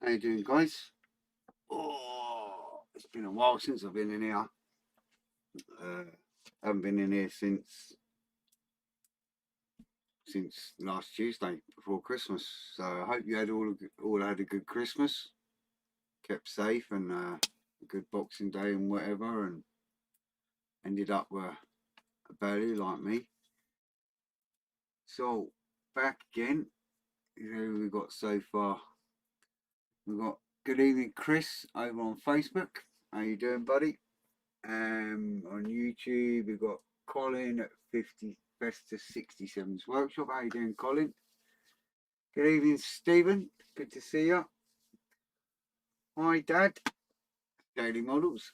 How you doing, guys? Oh, it's been a while since I've been in here. Haven't been in here since last Tuesday before Christmas. So I hope you had all had a good Christmas, kept safe, and a good Boxing Day and whatever, and ended up with a belly like me. So back again. Who we got so far? We got good evening, Chris, over on Facebook. How you doing, buddy? On YouTube, we've got Colin at 50 Festa 67's Workshop. How you doing, Colin? Good evening, Stephen. Good to see you. Hi, Dad. Daily Models.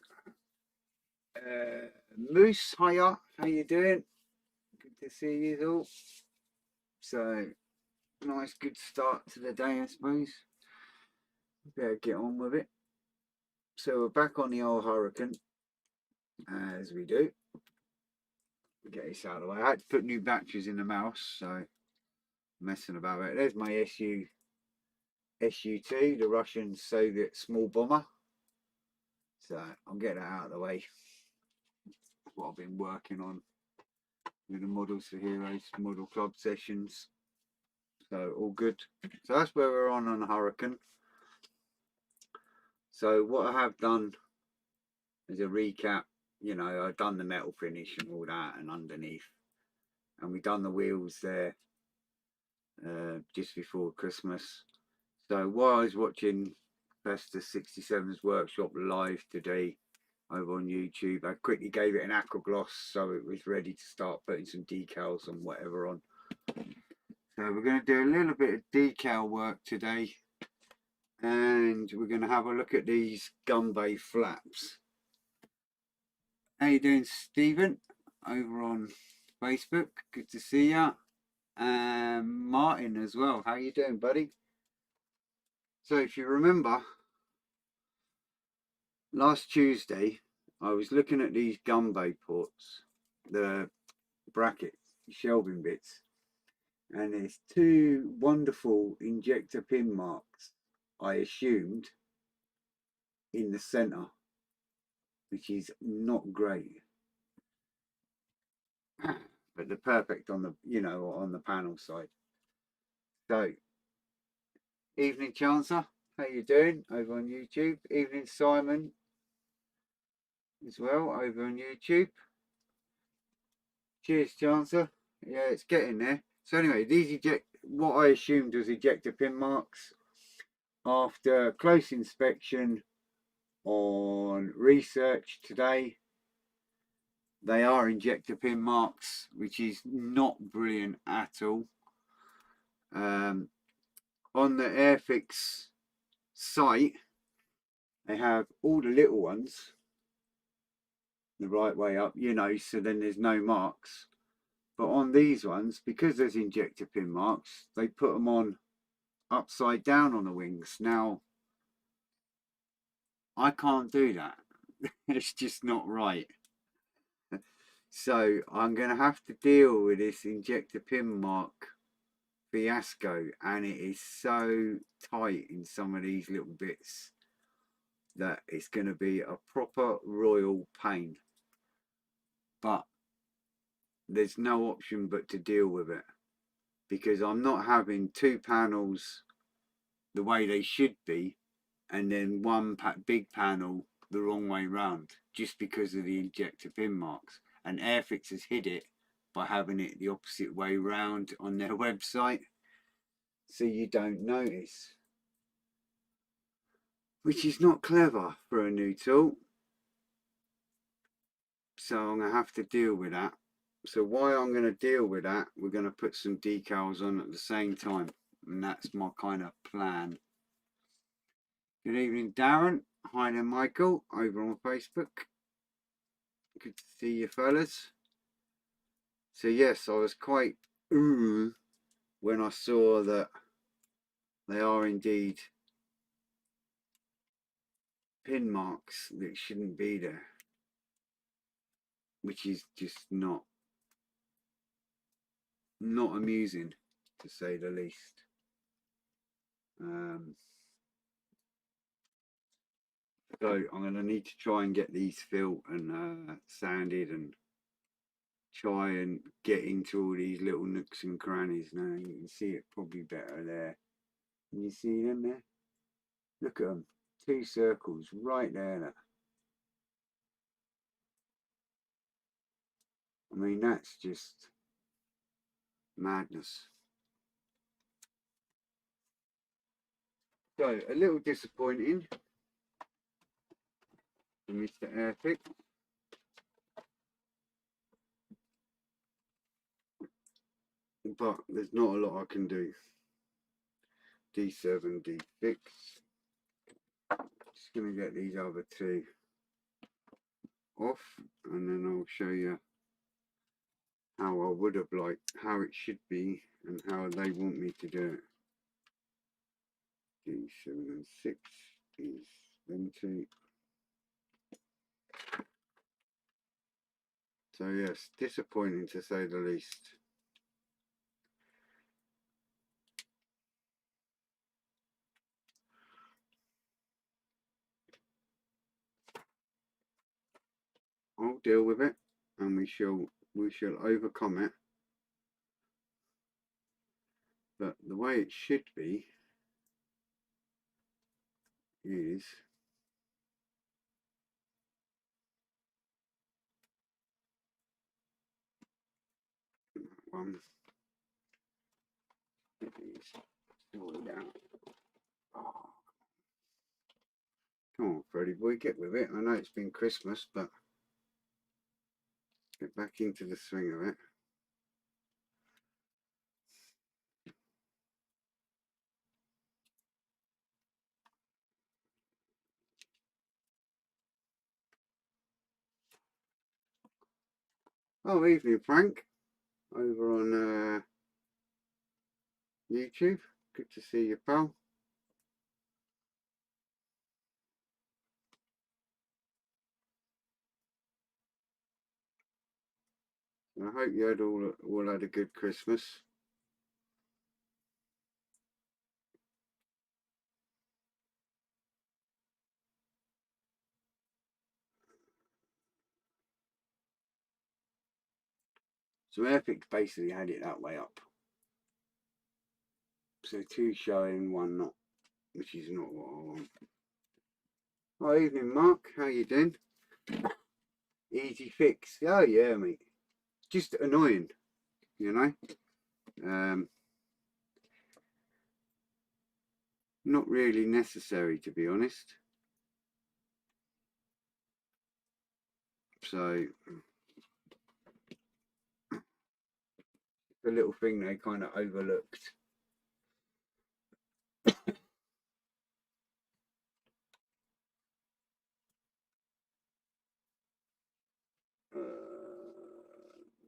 Moose, hiya. How you doing? Good to see you all. So, nice, good start to the day, I suppose. Better get on with it. So, we're back on the old Hurricane, as we do. Get this out of the way. I had to put new batteries in the mouse, so messing about it. There's my SU-2, the Russian Soviet small bomber. So I'll get that out of the way. What I've been working on with the Models for Heroes Model Club sessions. So all good. So that's where we're on the Hurricane. So what I have done as a recap, you know, I've done the metal finish and all that and underneath. And we've done the wheels there just before Christmas. So while I was watching Festa 67's Workshop live today over on YouTube, I quickly gave it an aqua gloss so it was ready to start putting some decals and whatever on. So we're going to do a little bit of decal work today, and we're going to have a look at these gun bay flaps. How you doing, Stephen, over on Facebook? Good to see you. And Martin as well. How you doing, buddy? So if you remember, last Tuesday I was looking at these gun bay ports, the brackets, shelving bits, and there's two wonderful injector pin marks, I assumed, in the centre, which is not great. But they're perfect on the, you know, on the panel side. So, evening Chancellor, how you doing over on YouTube? Evening Simon as well over on YouTube. Cheers, Chancellor. Yeah, it's getting there. So anyway, these what I assumed was ejector pin marks. After close inspection on research today, they are injector pin marks, which is not brilliant at all. On the Airfix site, they have all the little ones the right way up, you know, so then there's no marks. But on these ones, because there's injector pin marks, they put them on upside down on the wings. Now, I can't do that. It's just not right. So I'm going to have to deal with this injector pin mark fiasco, and it is so tight in some of these little bits that it's going to be a proper royal pain. But there's no option but to deal with it, because I'm not having two panels the way they should be and then one big panel the wrong way round, just because of the injector pin marks. And Airfix has hid it by having it the opposite way round on their website, so you don't notice, which is not clever for a new tool. So I'm going to have to deal with that. So while I'm going to deal with that, we're going to put some decals on at the same time, and that's my kind of plan. Good evening, Darren. Hi there, Michael, over on Facebook. Good to see you, fellas. So yes, I was quite when I saw that they are indeed pin marks that shouldn't be there, which is just not amusing, to say the least. So I'm going to need to try and get these filled and sanded and try and get into all these little nooks and crannies. Now you can see it probably better there. Can you see them there? Look at them, 2 circles right there. Look. I mean, that's just madness. So a little disappointing for Mr. Airfix. But there's not a lot I can do. D7, D6. Just going to get these other 2 off, and then I'll show you how I would have liked, how it should be, and how they want me to do it. D7 and 6 is them 2. So yes, disappointing to say the least. I'll deal with it, and we shall overcome it. But the way it should be is one. Sorted out. Oh. Come on, Freddie boy, get with it. I know it's been Christmas, but get back into the swing of it. Oh, evening, Frank, over on YouTube. Good to see you, pal. I hope you had all had a good Christmas. So Airfix basically had it that way up. So 2 showing, 1 not, which is not what I want. Oh, evening, Mark. How you doing? Easy fix. Oh yeah, mate. Just annoying, you know. Not really necessary, to be honest. So the little thing they kind of overlooked.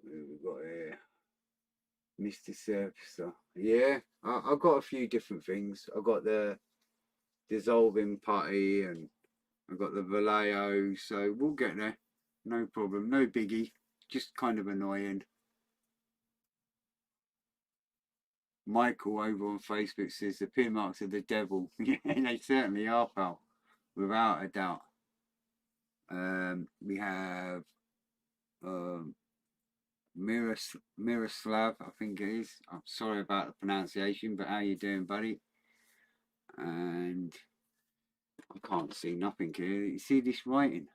Who we got here? Mr. Surfacer. Yeah, I've got a few different things. I've got the dissolving putty and I've got the Vallejo, so we'll get there. No problem, no biggie, just kind of annoying. Michael over on Facebook says the pin marks are the devil. Yeah, they certainly are, pal, without a doubt. We have Miroslav, I think it is. I'm sorry about the pronunciation, but how you doing, buddy? And I can't see nothing here. You see this writing?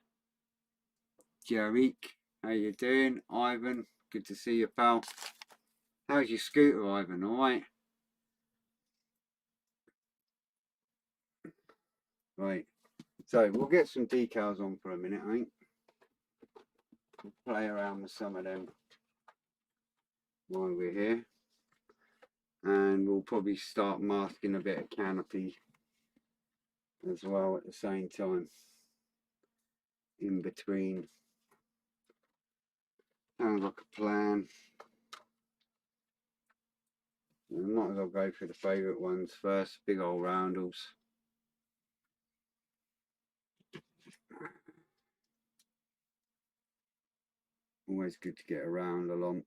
Jarek, how you doing? Ivan, good to see you, pal. How's your scooter, Ivan? All right? Right. So we'll get some decals on for a minute, I think. We'll play around with some of them while we're here. And we'll probably start masking a bit of canopy as well at the same time. In between. Sounds like a plan. I might as well go for the favourite ones first. Big old roundels. Always good to get around along.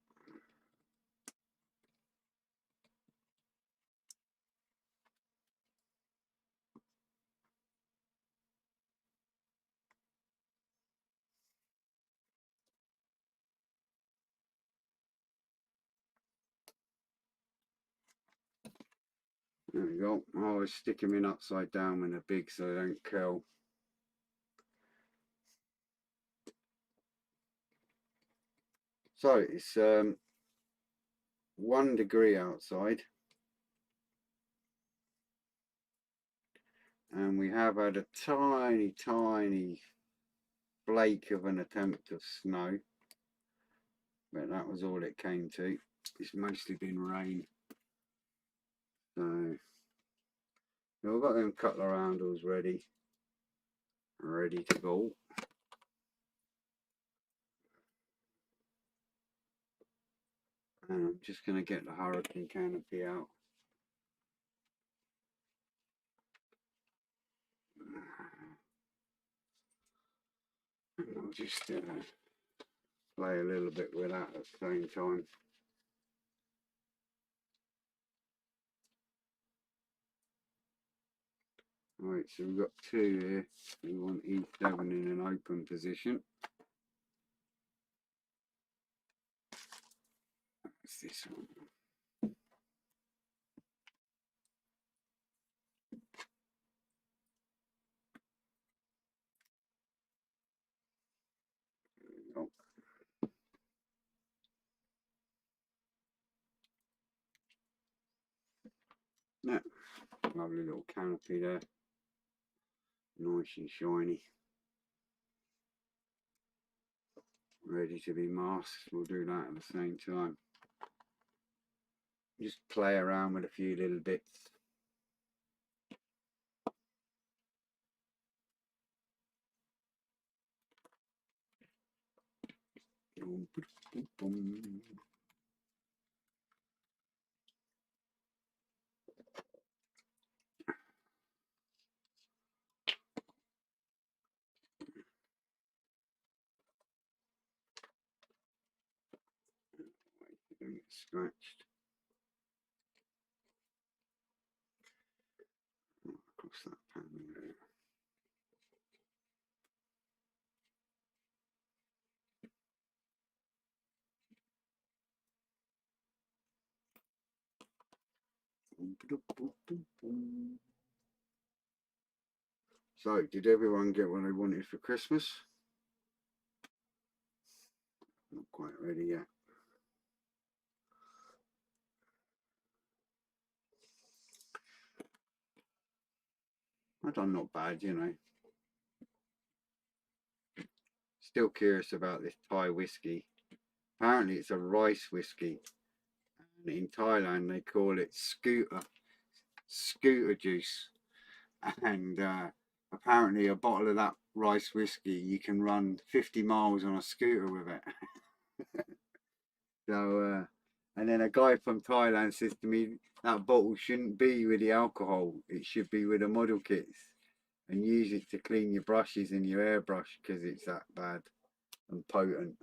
There we go. I always stick them in upside down when they're big so they don't curl. So it's 1 degree outside, and we have had a tiny flake of an attempt of snow, but that was all it came to. It's mostly been rain. So we've got them cutler handles ready to go. And I'm just going to get the hurricane canopy out. And I'll just play a little bit with that at the same time. Right, so we've got 2 here. We want E7 in an open position. That's this one. Oh. Yeah, lovely little canopy there. Nice and shiny. Ready to be masked. We'll do that at the same time. Just play around with a few little bits. Don't get scratched. Across that panel there. So, did everyone get what they wanted for Christmas? Not quite ready yet. I done not bad, you know. Still curious about this Thai whiskey. Apparently it's a rice whiskey. And in Thailand they call it scooter juice. And apparently a bottle of that rice whiskey, you can run 50 miles on a scooter with it. So, and then a guy from Thailand says to me, that bottle shouldn't be with the alcohol. It should be with the model kits. And use it to clean your brushes and your airbrush because it's that bad and potent.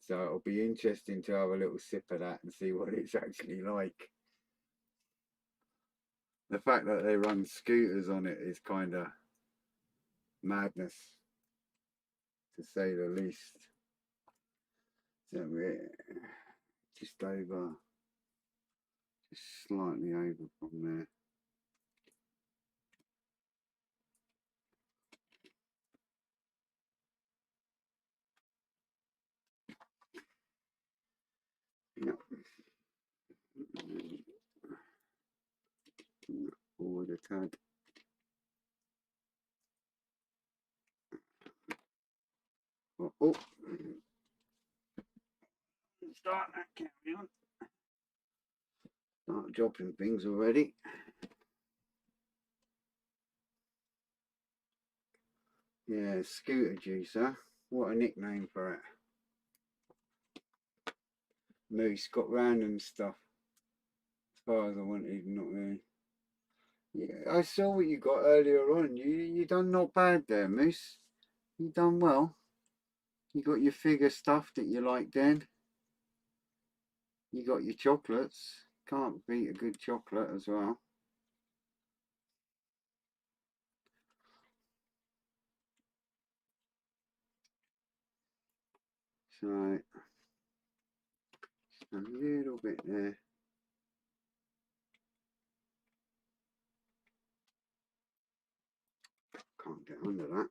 So it'll be interesting to have a little sip of that and see what it's actually like. The fact that they run scooters on it is kind of madness, to say the least. So we're just over, just slightly over from there. Yep. Forward a tad. Oh. Start that, carry on. Start dropping things already. Yeah, scooter juice, huh? What a nickname for it. Moose got random stuff. As far as I wanted, not really. Yeah, I saw what you got earlier on. You done not bad there, Moose. You done well. You got your figure stuff that you like then. You got your chocolates. Can't beat a good chocolate as well. So, just a little bit there. Can't get under that.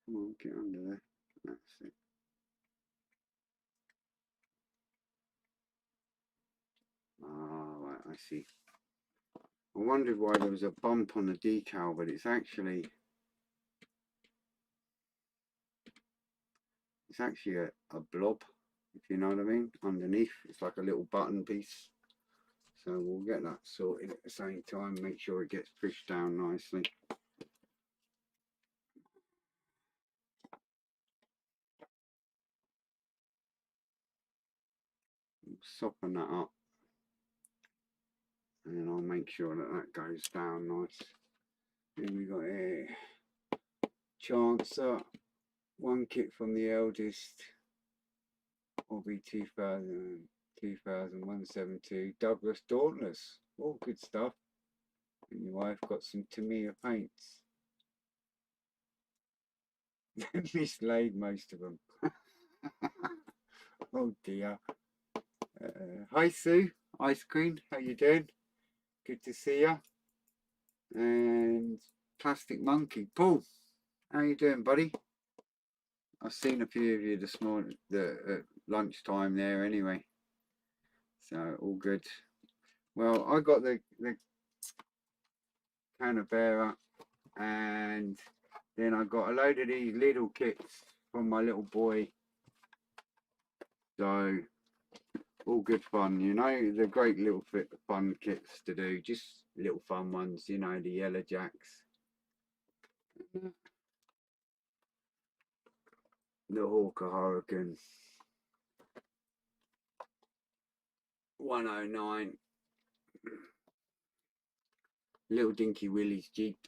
Come on, get under there. That's it. Ah, right, I see. I wondered why there was a bump on the decal, but it's actually a blob, if you know what I mean. Underneath, it's like a little button piece. So we'll get that sorted at the same time. Make sure it gets pushed down nicely. Soften that up, and then I'll make sure that that goes down nice. Then we got a Chancer, one kit from the eldest, Hobby 2172, Douglas Dauntless, all good stuff. And your wife got some Tamiya paints. Mislaid most of them. Oh dear. Hi Sue, Ice Cream, how you doing? Good to see you. And Plastic Monkey, Paul, how you doing, buddy? I've seen a few of you this morning, at lunchtime there anyway. So all good. Well, I got the Canberra, and then I got a load of these little kits from my little boy. So all good fun, you know. They're great little fun kits to do, just little fun ones, you know, the Yellow Jacks, the Hawker Hurricane 109, little Dinky Willie's Jeep,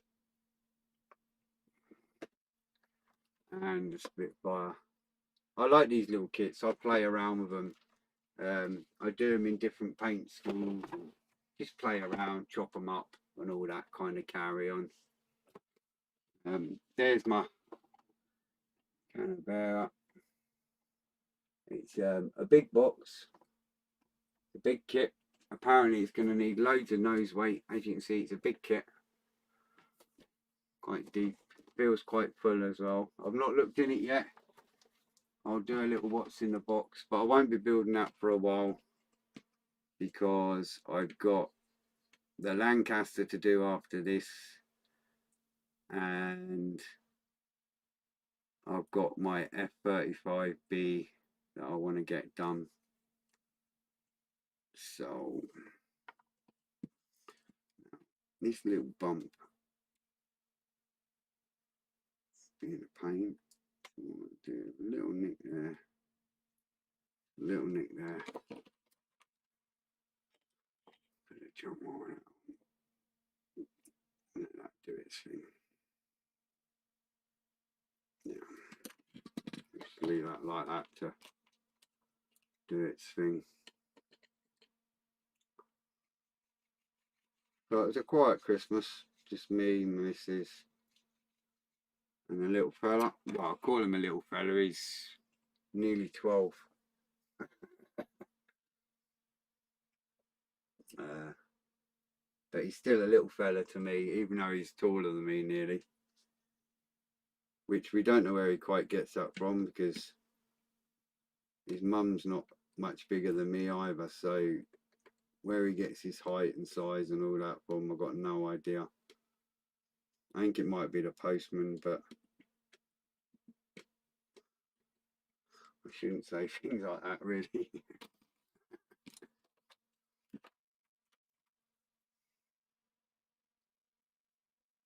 and the Spitfire. I like these little kits. I play around with them. I do them in different paint schools, just play around, chop them up and all that kind of carry on. There's my Canberra. It's a big box, a big kit. Apparently it's going to need loads of nose weight. As you can see, it's a big kit, quite deep, feels quite full as well. I've not looked in it yet. I'll do a little what's in the box, but I won't be building that for a while because I've got the Lancaster to do after this, and I've got my F35B that I want to get done. So this little bump being a pain. Do a little nick there, little nick there. Put a jump on it. Let that do its thing. Yeah, just leave that like that to do its thing. So it was a quiet Christmas, just me, Mrs. and a little fella. Well, I call him a little fella, he's nearly 12. But he's still a little fella to me, even though he's taller than me nearly. Which we don't know where he quite gets that from, because his mum's not much bigger than me either. So where he gets his height and size and all that from, I've got no idea. I think it might be the postman, but I shouldn't say things like that really.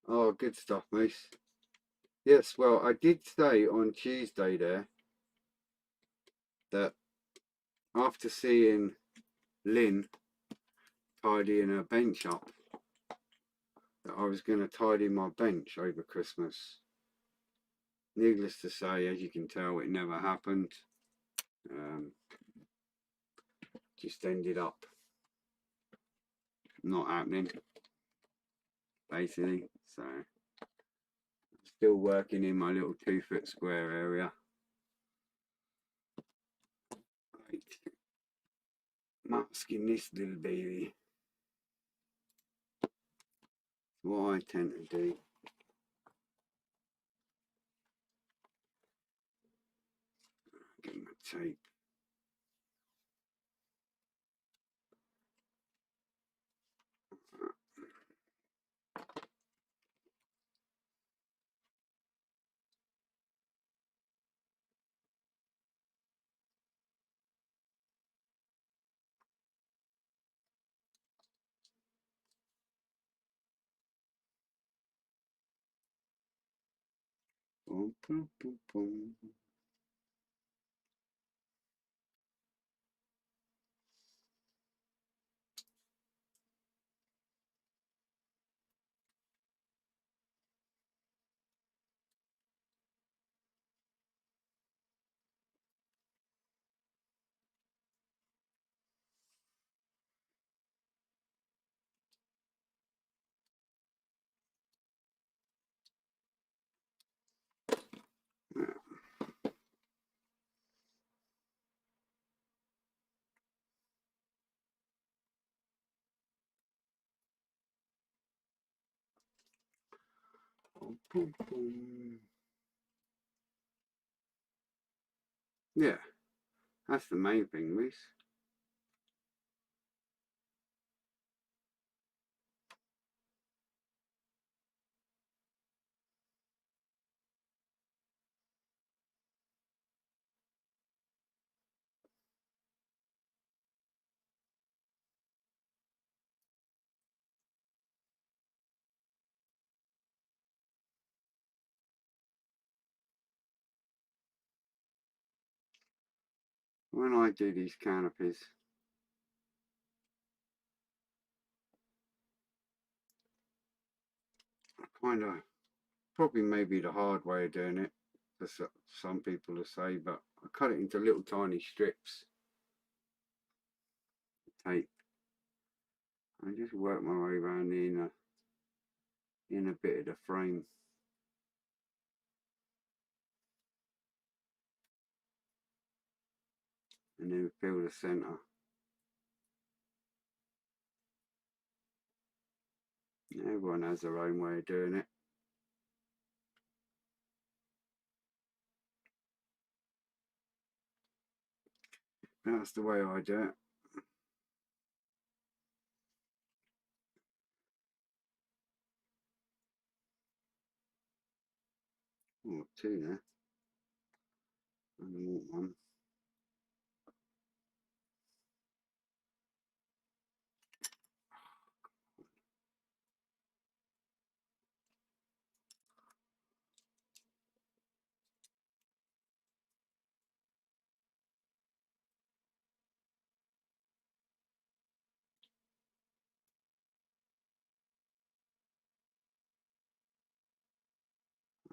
Oh, good stuff, Moose. Yes, well, I did say on Tuesday there that after seeing Lynn tidying her bench up, that I was going to tidy my bench over Christmas. Needless to say, as you can tell, it never happened. Just ended up not happening, basically. So still working in my little 2-foot square area. Right. masking this little baby. What I tend to do. Get my tape. Boom, boom, boom, boom. Boom, boom, boom. Yeah, that's the main thing, Reese. When I do these canopies, I kind of, probably maybe the hard way of doing it, for some people to say, but I cut it into little tiny strips. Tape. I just work my way around the inner bit of the frame. And then fill the centre. Everyone has their own way of doing it. That's the way I do it. Oh, two there. And more one.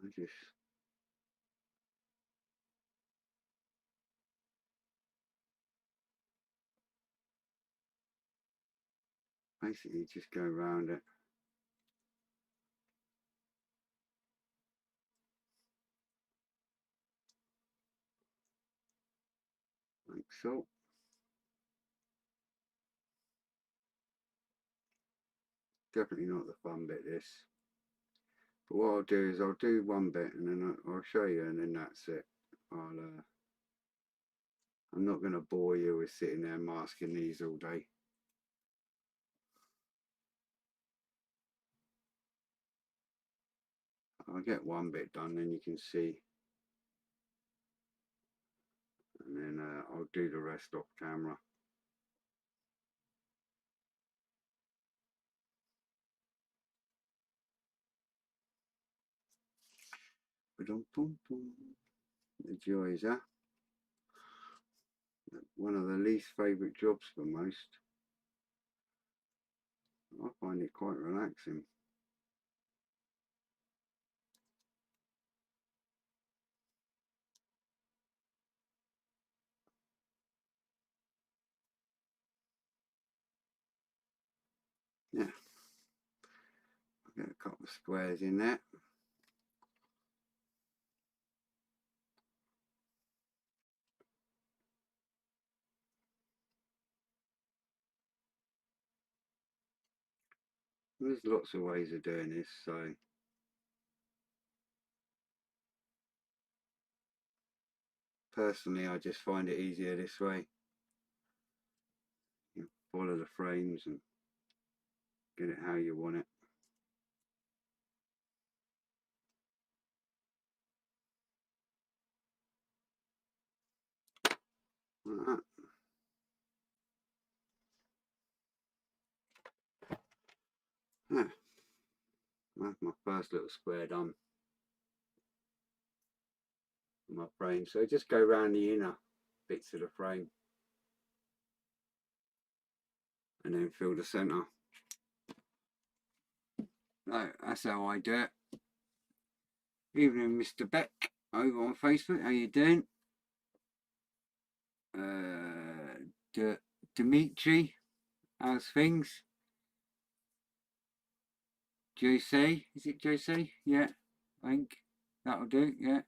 I just basically just go around it. Like so. Definitely not the fun bit, this. But what I'll do is I'll do one bit and then I'll show you and then that's it. I'm not going to bore you with sitting there masking these all day. I'll get one bit done, then you can see. And then I'll do the rest off camera. The joys, huh? One of the least favourite jobs for most. I find it quite relaxing. Yeah. I'll get a couple of squares in there. There's lots of ways of doing this, so personally I just find it easier this way. You follow the frames and get it how you want it. Like that. Yeah, that's my first little square done on my frame. So just go around the inner bits of the frame and then fill the centre. Right, that's how I do it. Evening, Mr. Beck, over on Facebook. How you doing? Dimitri, how's things? Jose, is it Jose? Yeah, I think that'll do. Yeah.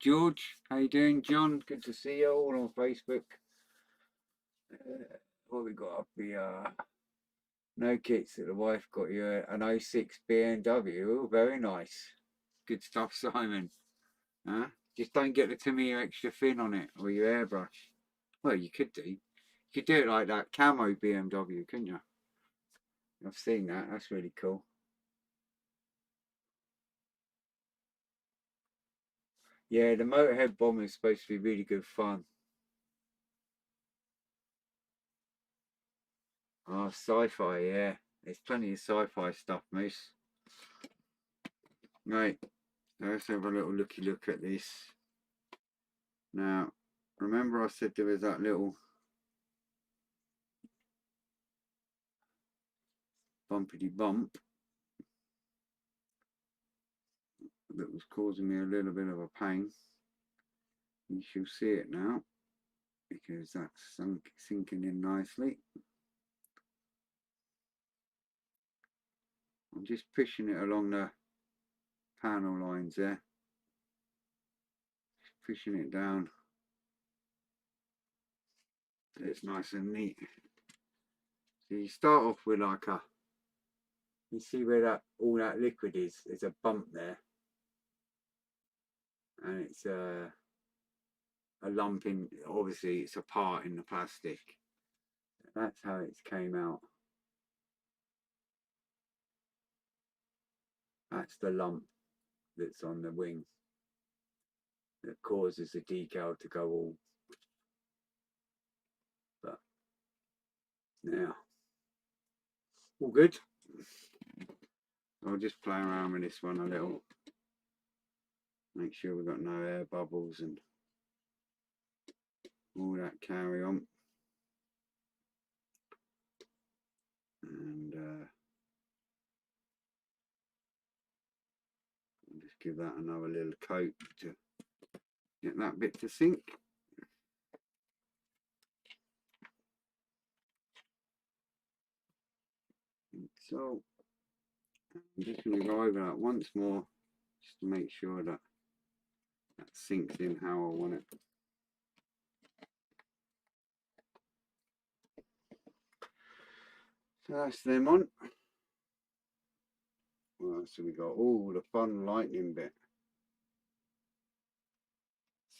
George, how you doing? John, good to see you all on Facebook. What we got up here? No kits that the wife got you an 06 BMW. Oh, very nice. Good stuff, Simon. Huh? Just don't get the Tamiya extra thin on it or your airbrush. Well, you could do. You could do it like that camo BMW, couldn't you? I've seen that. That's really cool. Yeah, the Motorhead bomber is supposed to be really good fun. Oh, sci-fi, yeah. There's plenty of sci-fi stuff, Moose. Right, let's have a little looky look at this. Now, remember I said there was that little bumpity bump that was causing me a little bit of a pain. You shall see it now because that's sinking in nicely. I'm just pushing it along the panel lines there, just pushing it down so it's nice and neat. So you start off with like a, you see where that all that liquid is, there's a bump there and it's a lump in, obviously it's a part in the plastic. That's how it came out. That's the lump that's on the wing that causes the decal to go all. But now, all good. I'll just play around with this one a little. Make sure we've got no air bubbles and all that carry on. And I'll just give that another little coat to get that bit to sink. And so I'm just going to go over that once more just to make sure that that sinks in how I want it. So that's them on. Well, so we got all the fun lightning bit.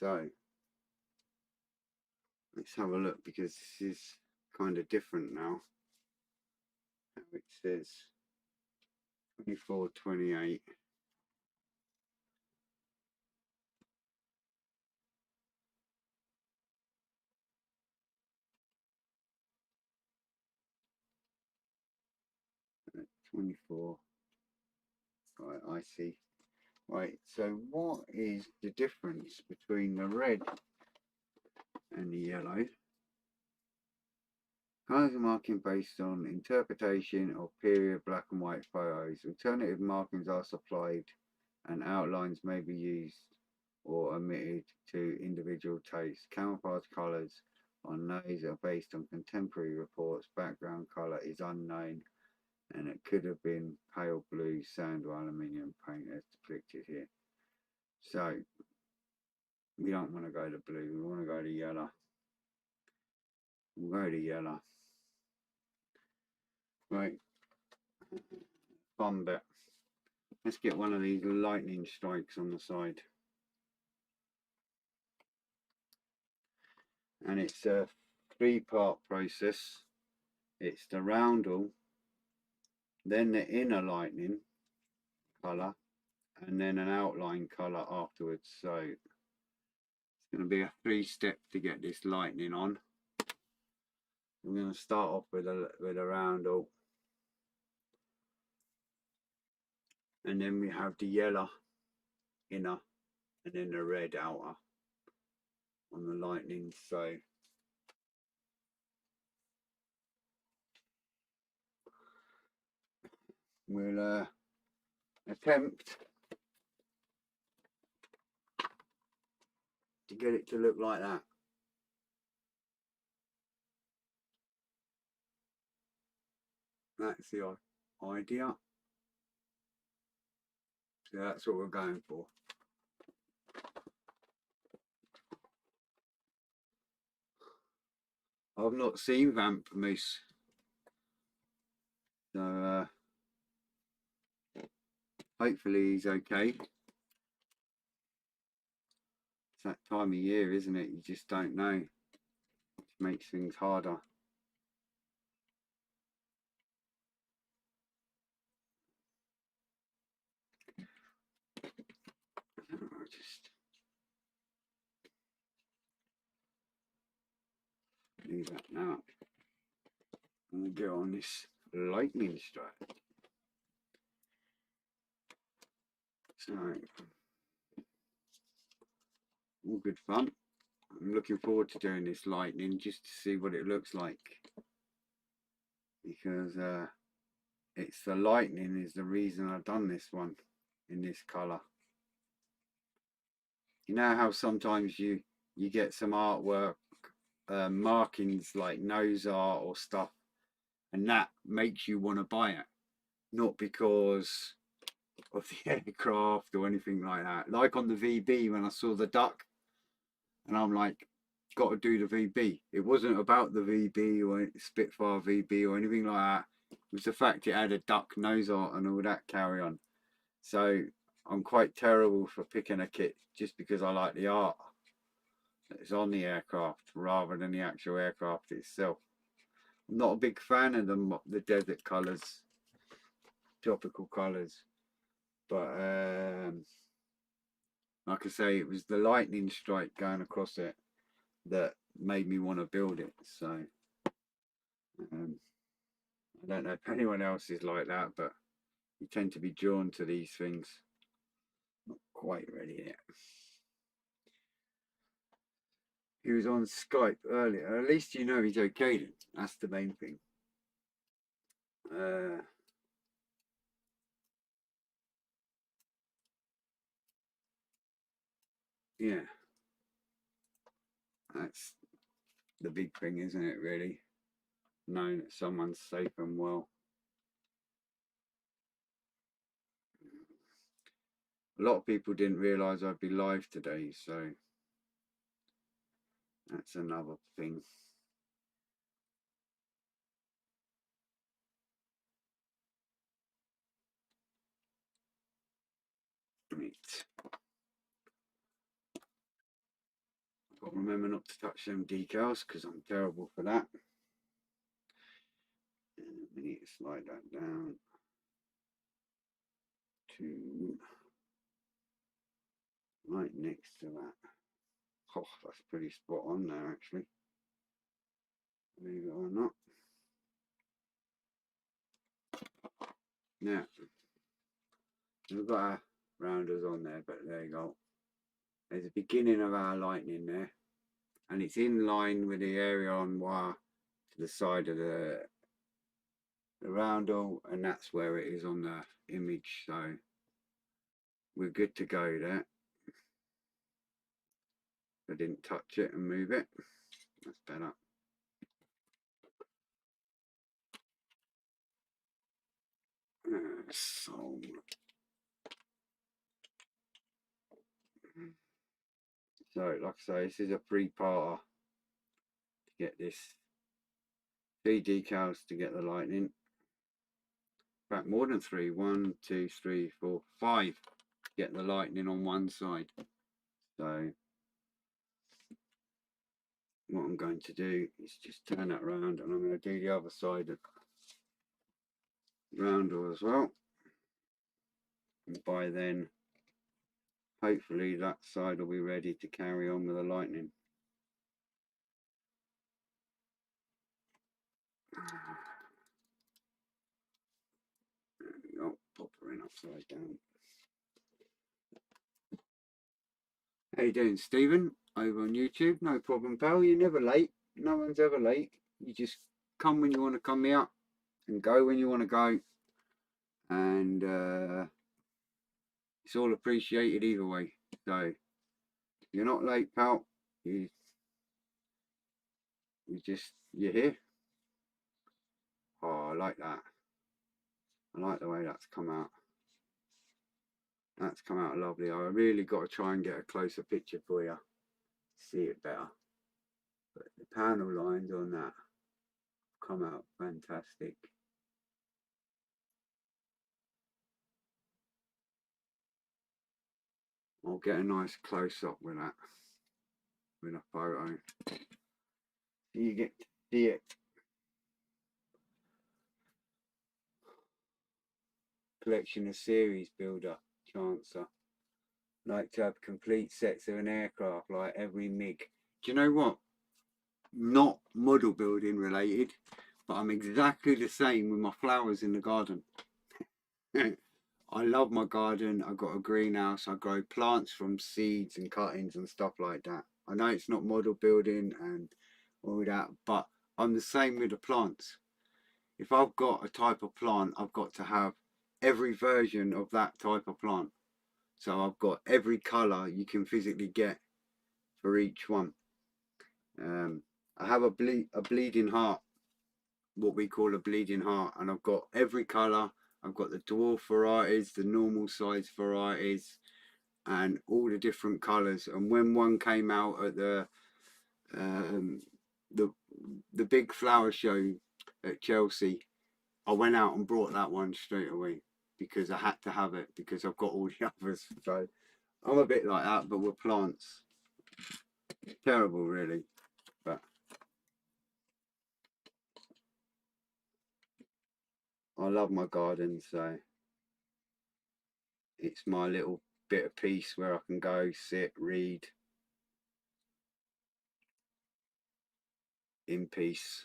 So let's have a look because this is kind of different now. How it says 2428. At 24. Right, I see. Right, so what is the difference between the red and the yellow? Colours are marking based on interpretation of period black and white photos. Alternative markings are supplied and outlines may be used or omitted to individual tastes. Camouflage colours on those are based on contemporary reports. Background colour is unknown and it could have been pale blue, sand or aluminium paint as depicted here. So we don't want to go to blue, we want to go to yellow. We'll go to yellow. Right. fun bit. Let's get one of these lightning strikes on the side. And it's a 3-part process. It's the roundel, then the inner lightning colour, and then an outline colour afterwards. So it's going to be a 3-step to get this lightning on. I'm going to start off with a roundel, and then we have the yellow inner and then the red outer on the lightning. So we'll attempt to get it to look like that. That's the idea. So that's what we're going for. I've not seen Vamp Moose, so hopefully he's okay. It's that time of year, isn't it? You just don't know. It makes things harder. I'll just do that now. I'm going to go on this lightning strike. So, all good fun. I'm looking forward to doing this lightning just to see what it looks like, because it's the lightning is the reason I've done this one in this colour. You know how sometimes you get some artwork markings like nose art or stuff, and that makes you want to buy it, not because of the aircraft or anything like that. Like on the VB, when I saw the duck and I'm like, got to do the VB. It wasn't about the VB or Spitfire VB or anything like that. It was the fact it had a duck nose art and all that carry on. So I'm quite terrible for picking a kit just because I like the art that's on the aircraft rather than the actual aircraft itself. I'm not a big fan of the desert colours, tropical colours, but like I say, it was the lightning strike going across it that made me want to build it. So I don't know if anyone else is like that, but you tend to be drawn to these things. Not quite ready yet. He was on Skype earlier. At least you know he's okay then. That's the main thing. Yeah. That's the big thing, isn't it, really? Knowing that someone's safe and well. A lot of people didn't realise I'd be live today, so that's another thing. Right. I've got to remember not to touch them decals because I'm terrible for that. And we need to slide that down to right next to that. Oh, that's pretty spot on there, actually. Believe it or not. Now, we've got our rounders on there, but there you go. There's the beginning of our lightning there, and it's in line with the area on wire to the side of the roundel, and that's where it is on the image. So we're good to go there. I didn't touch it and move it. That's better. So like I say, this is a 3-parter to get this. 3 decals to get the lightning. fact more than 3. 1, 2, 3, 4, 5. Get the lightning on one side. So what I'm going to do is just turn that around, and I'm going to do the other side of round as well. And by then, hopefully that side will be ready to carry on with the lightning. There we go. Pop her in upside down. How you doing, Stephen? Over on YouTube? No problem, pal. You're never late. No one's ever late. You just come when you want to come out and go when you want to go. And it's all appreciated either way. So you're not late, pal. You're here. Oh, I like that. I like the way that's come out. That's come out lovely. I really got to try and get a closer picture for you. See it better. But the panel lines on that come out fantastic. I'll get a nice close up with that, with a photo. You get to see it. Collection of series builder, Chancer. Like to have complete sets of an aircraft, like every MiG. Do you know what? Not model building related, but I'm exactly the same with my flowers in the garden. I love my garden. I've got a greenhouse. I grow plants from seeds and cuttings and stuff like that. I know it's not model building and all that, but I'm the same with the plants. If I've got a type of plant, I've got to have every version of that type of plant. So I've got every colour you can physically get for each one. I have a bleeding heart, what we call a bleeding heart, and I've got every colour. I've got the dwarf varieties, the normal size varieties, and all the different colours. And when one came out at the big flower show at Chelsea, I went out and brought that one straight away because I had to have it because I've got all the others. So I'm a bit like that, but with plants, terrible really. But I love my garden, so it's my little bit of peace where I can go, sit, read in peace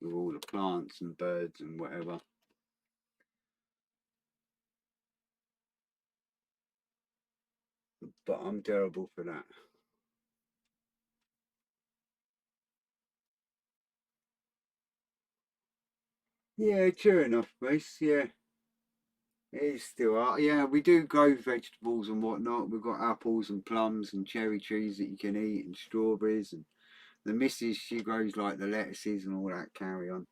with all the plants and birds and whatever. But I'm terrible for that. Yeah, true enough, Mace. Yeah, it is still art. Yeah, we do grow vegetables and whatnot. We've got apples and plums and cherry trees that you can eat and strawberries. And the missus, she grows like the lettuces and all that carry on.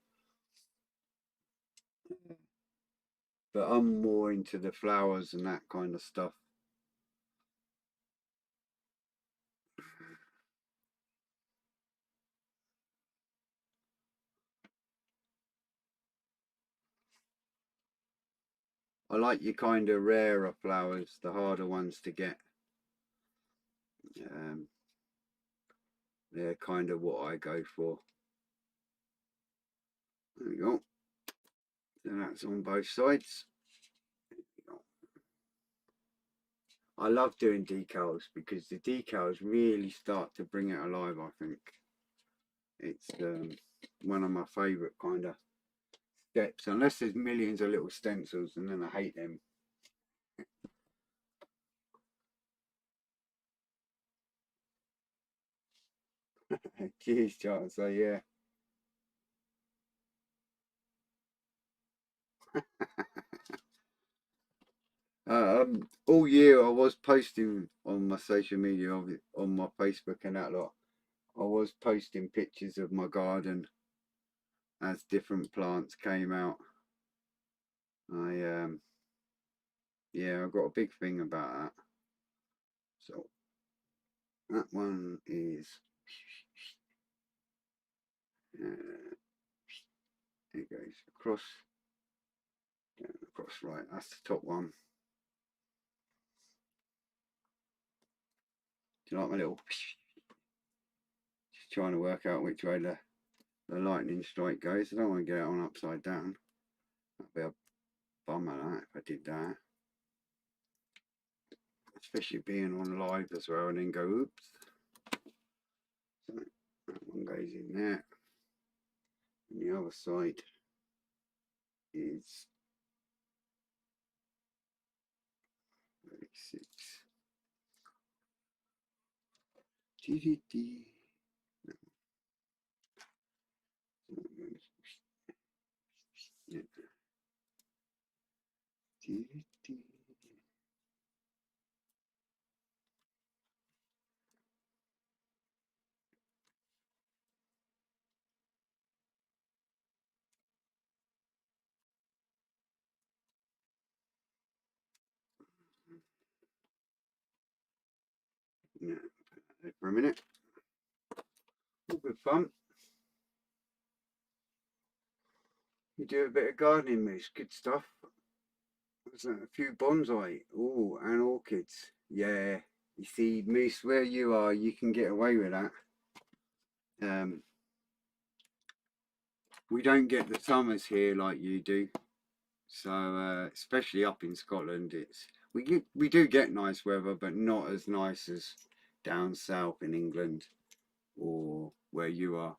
But I'm more into the flowers and that kind of stuff. I like your kind of rarer flowers, the harder ones to get. They're kind of what I go for. There we go. So that's on both sides. I love doing decals because the decals really start to bring it alive, I think. It's one of my favourite kind of steps, unless there's millions of little stencils, and then I hate them. Cheers, Charles. So yeah. All year I was posting on my social media, on my Facebook and that lot. I was posting pictures of my garden as different plants came out. Yeah, I've got a big thing about that. So that one is it goes across, down across, right, that's the top one. Do you like my little, just trying to work out which way the lightning strike goes. I don't want to get it on upside down. That'd be a bummer that if I did that. Especially being on live as well and then go oops. So that one goes in there. And the other side is 36. Yeah. Yeah. For a minute. All good fun. You do a bit of gardening, Moose. Good stuff. There's a few bonsai. Oh, and orchids. Yeah. You see, Moose, where you are, you can get away with that. We don't get the summers here like you do. So especially up in Scotland, we do get nice weather, but not as nice as down south in England or where you are.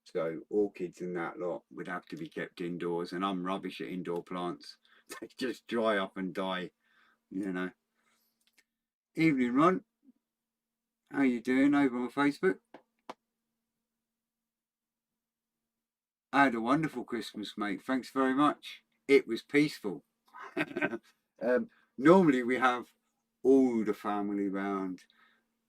So orchids and that lot would have to be kept indoors, and I'm rubbish at indoor plants. They just dry up and die, you know. Evening, Ron. How you doing over on Facebook? I had a wonderful Christmas, mate. Thanks very much. It was peaceful. Normally we have all the family round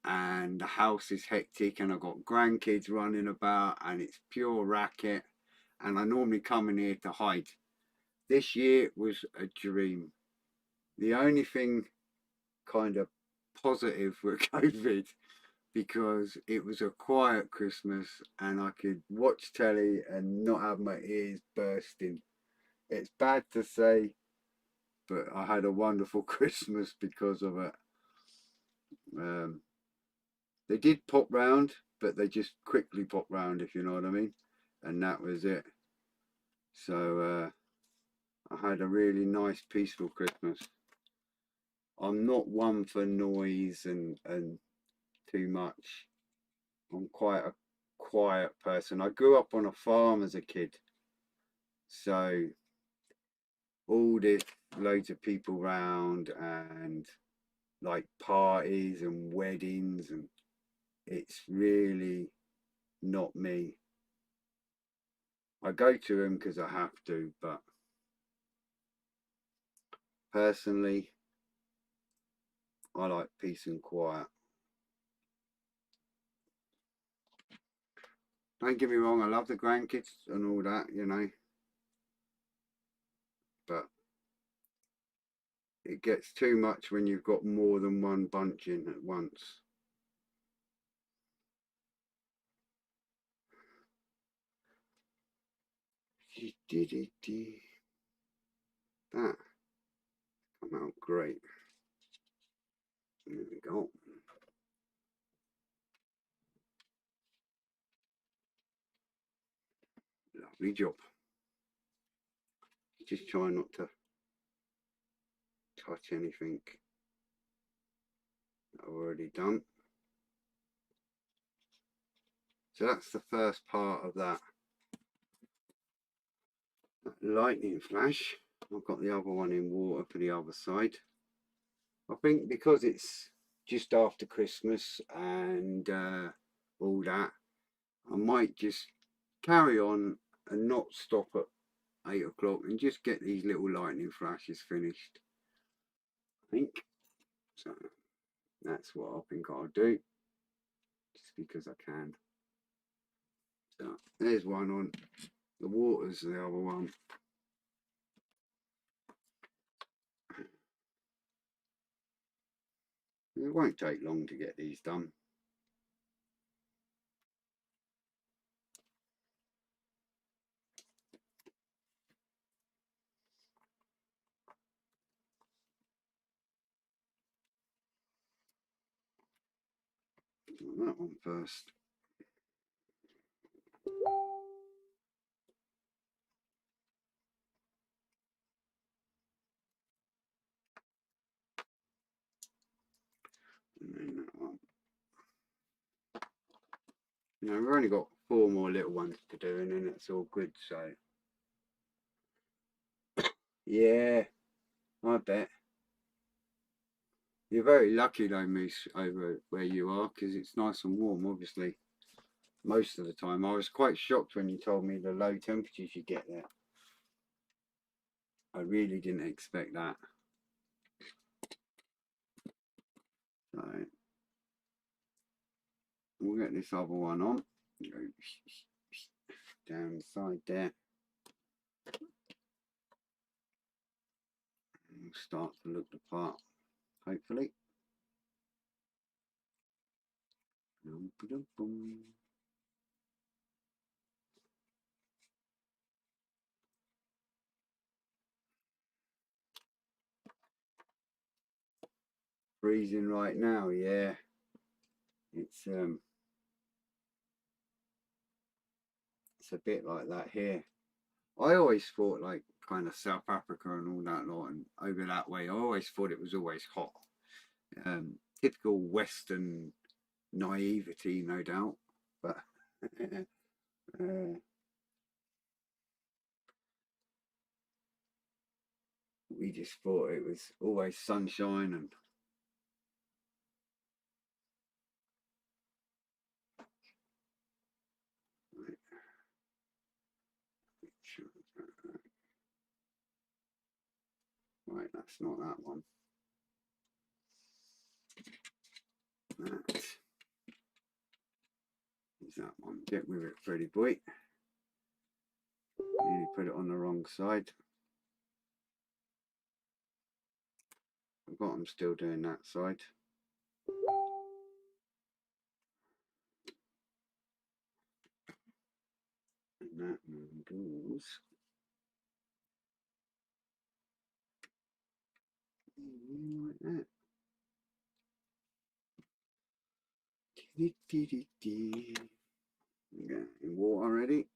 and the house is hectic and I've got grandkids running about and it's pure racket and I normally come in here to hide. This year was a dream. The only thing kind of positive with COVID, because it was a quiet Christmas and I could watch telly and not have my ears bursting. It's bad to say, but I had a wonderful Christmas because of it. They did pop round, but they just quickly popped round, if you know what I mean. And that was it. So I had a really nice, peaceful Christmas. I'm not one for noise and too much. I'm quite a quiet person. I grew up on a farm as a kid. So all this, loads of people round and like parties and weddings, and it's really not me. I go to them because I have to, but personally, I like peace and quiet. Don't get me wrong, I love the grandkids and all that, you know, but it gets too much when you've got more than one bunch in at once. That come out great. There we go. Lovely job. Just try not to touch anything that I've already done. So that's the first part of that lightning flash. I've got the other one in water for the other side. I think because it's just after Christmas and all that, I might just carry on and not stop at 8 o'clock and just get these little lightning flashes finished. I think so. That's what I think I'll do, just because I can. So there's one on. The water's the other one. It won't take long to get these done. that one first. And then that one. Now we've only got 4 more little ones to do, and then it's all good. So yeah, I bet. You're very lucky though, Moose, over where you are, because it's nice and warm, obviously, most of the time. I was quite shocked when you told me the low temperatures you get there. I really didn't expect that. So we'll get this other one on. Go down the side there. And we'll start to look the part, hopefully. Freezing right now, yeah. It's a bit like that here. I always thought like kind of South Africa and all that lot, and over that way, I always thought it was always hot. Typical Western naivety, no doubt, but we just thought it was always sunshine and right, that's not that one. That is that one. Get with it, Freddie boy. Nearly put it on the wrong side. I've got them still doing that side. And that one goes like that. Okay, in water already.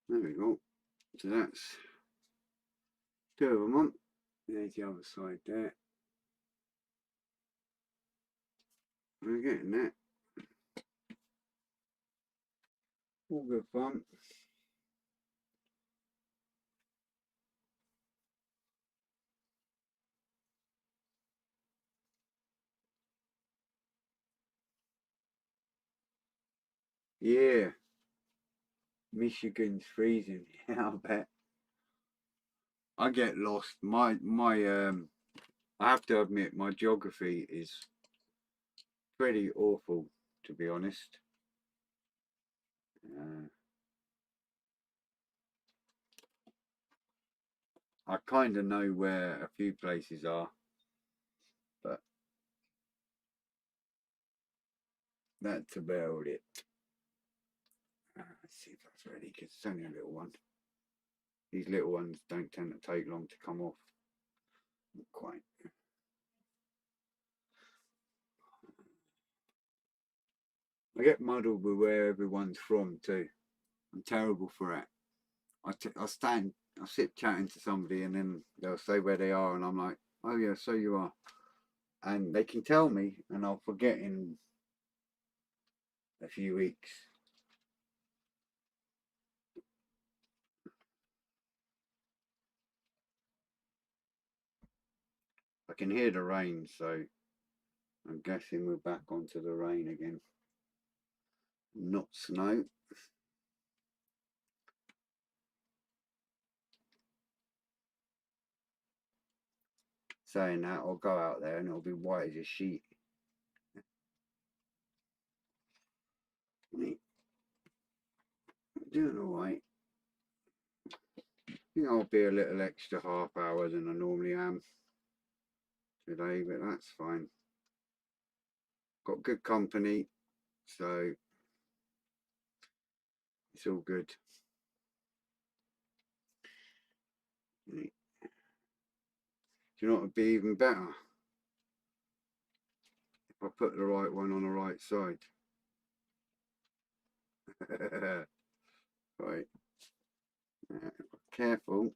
There we go. So that's 2 of them on. There's the other side there. We're getting that. All good fun. Yeah. Michigan's freezing. Yeah, I bet. I get lost. I have to admit, my geography is pretty awful, to be honest. I kind of know where a few places are, but that's about it. Let's see if that's ready, because it's only a little one. These little ones don't tend to take long to come off. Not quite. I get muddled with where everyone's from too. I'm terrible for it. I sit chatting to somebody and then they'll say where they are and I'm like, oh yeah, so you are. And they can tell me and I'll forget in a few weeks. I can hear the rain, so I'm guessing we're back onto the rain again. Not snow. Saying that, I'll go out there and it'll be white as a sheet. I'm doing alright. I think I'll be a little extra half hour than I normally am. today, but that's fine. Got good company, so it's all good. Do you know what would be even better? If I put the right one on the right side. Right. Careful.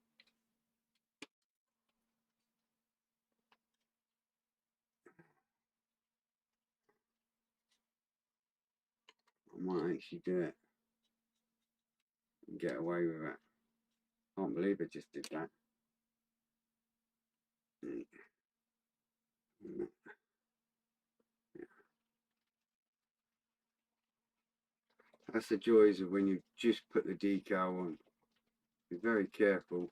I might actually do it and get away with it. Can't believe I just did that. That's the joys of when you just put the decal on. Be very careful.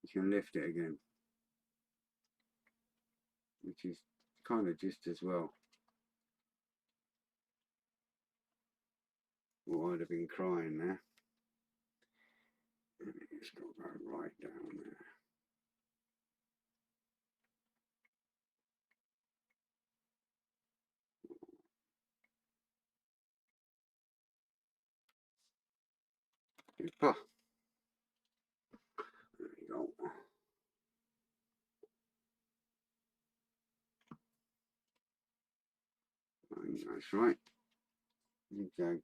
You can lift it again, which is kind of just as well. Well, I'd have been crying there. It's got to go right down there. Super. There we go. That's right. Zigzag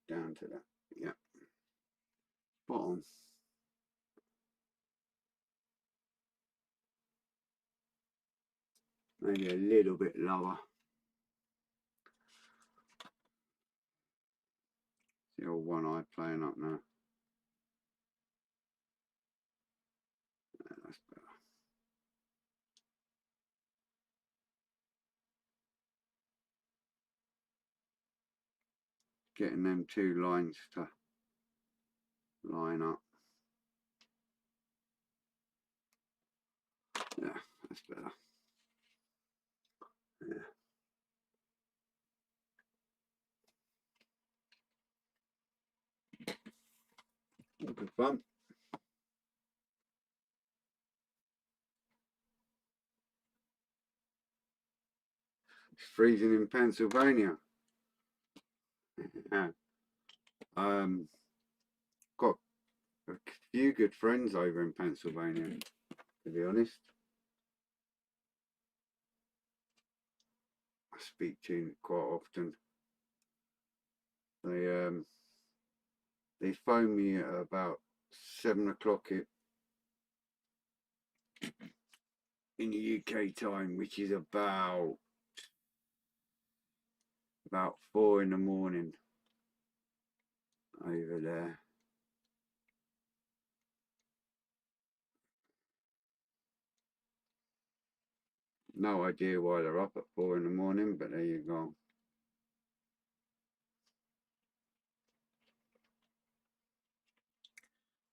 down to that. Yeah. Bottom. Maybe a little bit lower. The old one eye playing up now. Yeah, that's better. Getting them two lines to line up. Yeah, that's better. Yeah. Good fun. It's freezing in Pennsylvania. Got a few good friends over in Pennsylvania, to be honest. I speak to quite often. They phone me at about 7 o'clock in the UK time, which is about 4 in the morning over there. No idea why they're up at 4 in the morning, but there you go.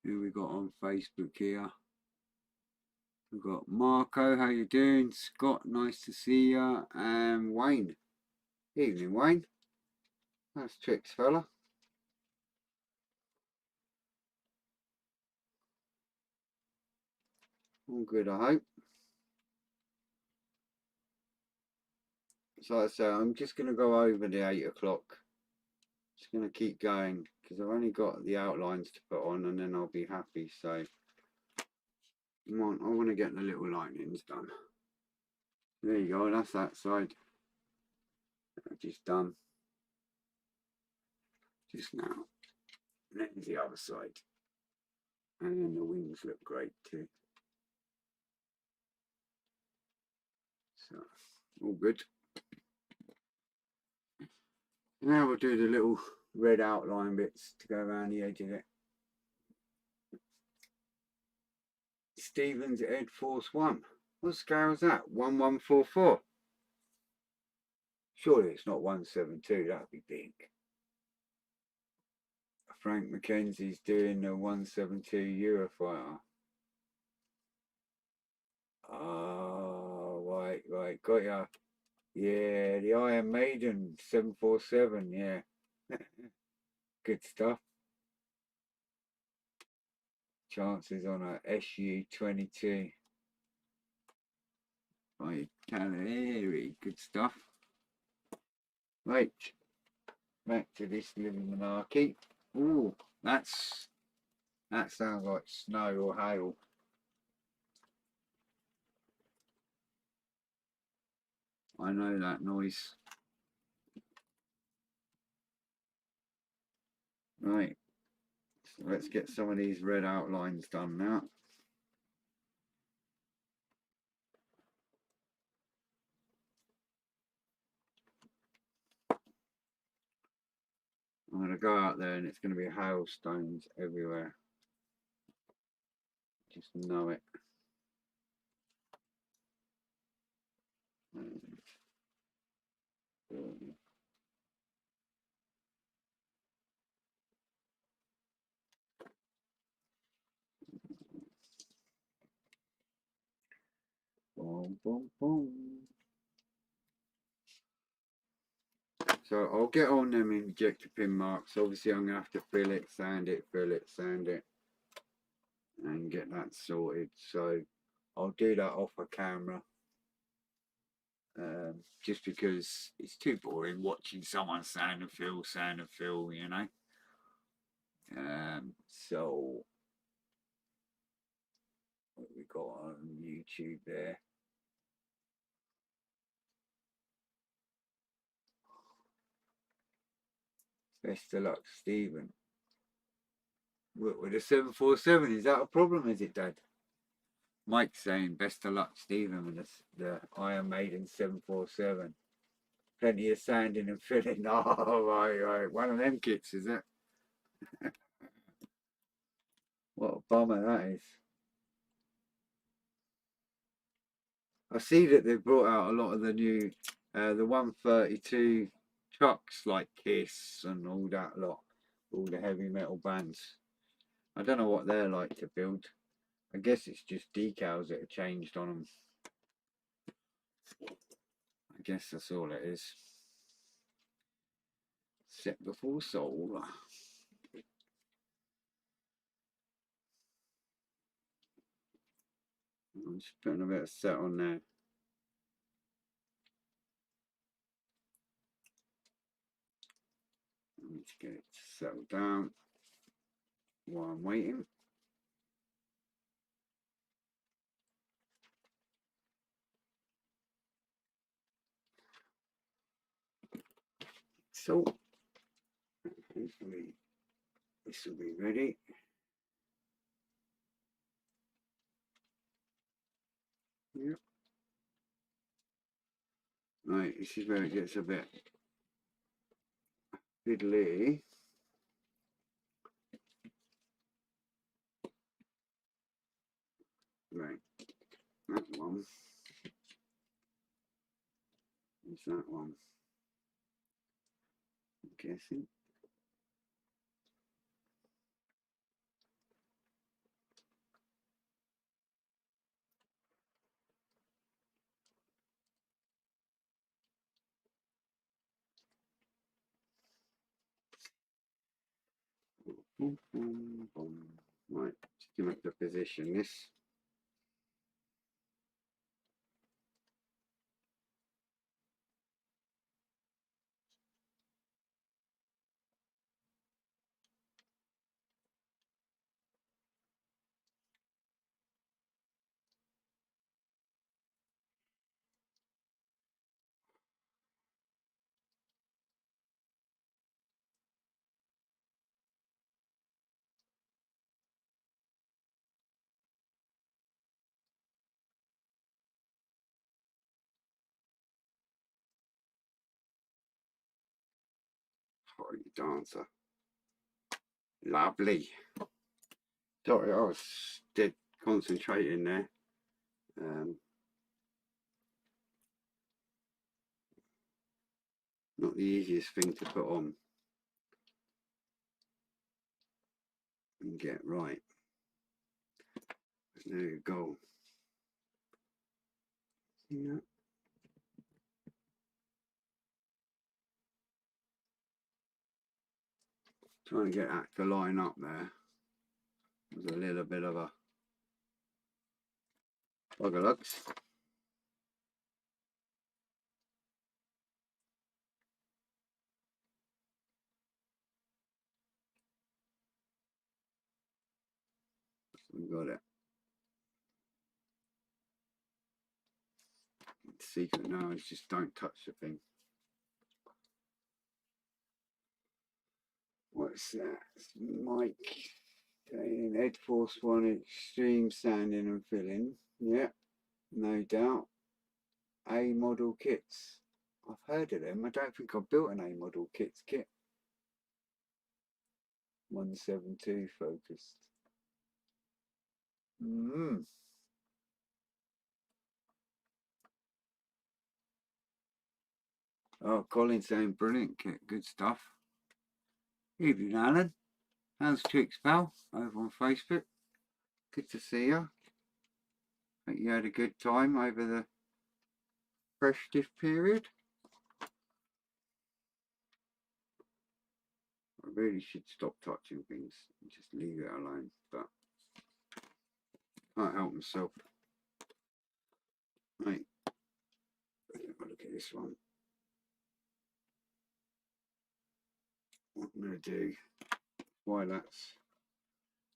Who we got on Facebook here? We've got Marco, how you doing? Scott, nice to see you. And Wayne. Evening, Wayne. That's tricks, fella. All good, I hope. So like I say, I'm just going to go over the 8 o'clock. Just going to keep going because I've only got the outlines to put on and then I'll be happy. So I want to get the little linings done. There you go, that's that side. Just done. Just now. And then the other side. And then the wings look great too. So all good. Now we'll do the little red outline bits to go around the edge of it. Stevens Ed Force 1. What scale is that? 1144. Surely it's not 172, that would be big. Frank McKenzie's doing the 172 Eurofighter. Oh, right, got ya. Yeah, the Iron Maiden 747, yeah. Good stuff. chances on a SU-22 by Caleri. Good stuff. Right, back to this little monarchy. Ooh, that sounds like snow or hail. I know that noise. Right, so let's get some of these red outlines done now. I'm going to go out there and it's going to be hailstones everywhere. Just know it. Boom, boom, boom. So I'll get on them injector pin marks. Obviously I'm going to have to fill it, sand it, and get that sorted. So I'll do that off a camera. Just because it's too boring watching someone sand and fill, you know. So what we got on YouTube there? Best of luck, Stephen. With a 747, is that a problem? Is it, Dad? Mike's saying best of luck, Stephen, with the Iron Maiden 747. Plenty of sanding and filling. Oh, right. One of them kits, is it? What a bummer that is. I see that they've brought out a lot of the new, the 132 trucks like Kiss and all that lot, all the heavy metal bands. I don't know what they're like to build. I guess it's just decals that are changed on them. I guess that's all it is. Set before soul. I'm just putting a bit of set on there. Let's get it settled down while I'm waiting. So hopefully this will be ready. Yep. Right, this is where it gets a bit fiddly. Right, that one. Is that one? I'm guessing. Boom, boom, boom. Right, just give it the position this. Party dancer. Lovely. Sorry, I was dead concentrating there. Not the easiest thing to put on and get right. There you go. Yeah. Trying to get that to line up there. It was a little bit of a bugger lugs. We got it. The secret now is just don't touch the thing. What's that? It's Mike Ed Force 1 Extreme Sanding and Filling. Yeah, no doubt. A model kits. I've heard of them. I don't think I've built an A model kits kit. 172 focused. Oh, Colin saying brilliant kit, good stuff. Evening, Alan. How's tricks, pal? Over on Facebook. Good to see you. Hope you had a good time over the festive period. I really should stop touching things and just leave it alone, but I can't help myself. Right, look at this one. What I'm going to do, while that's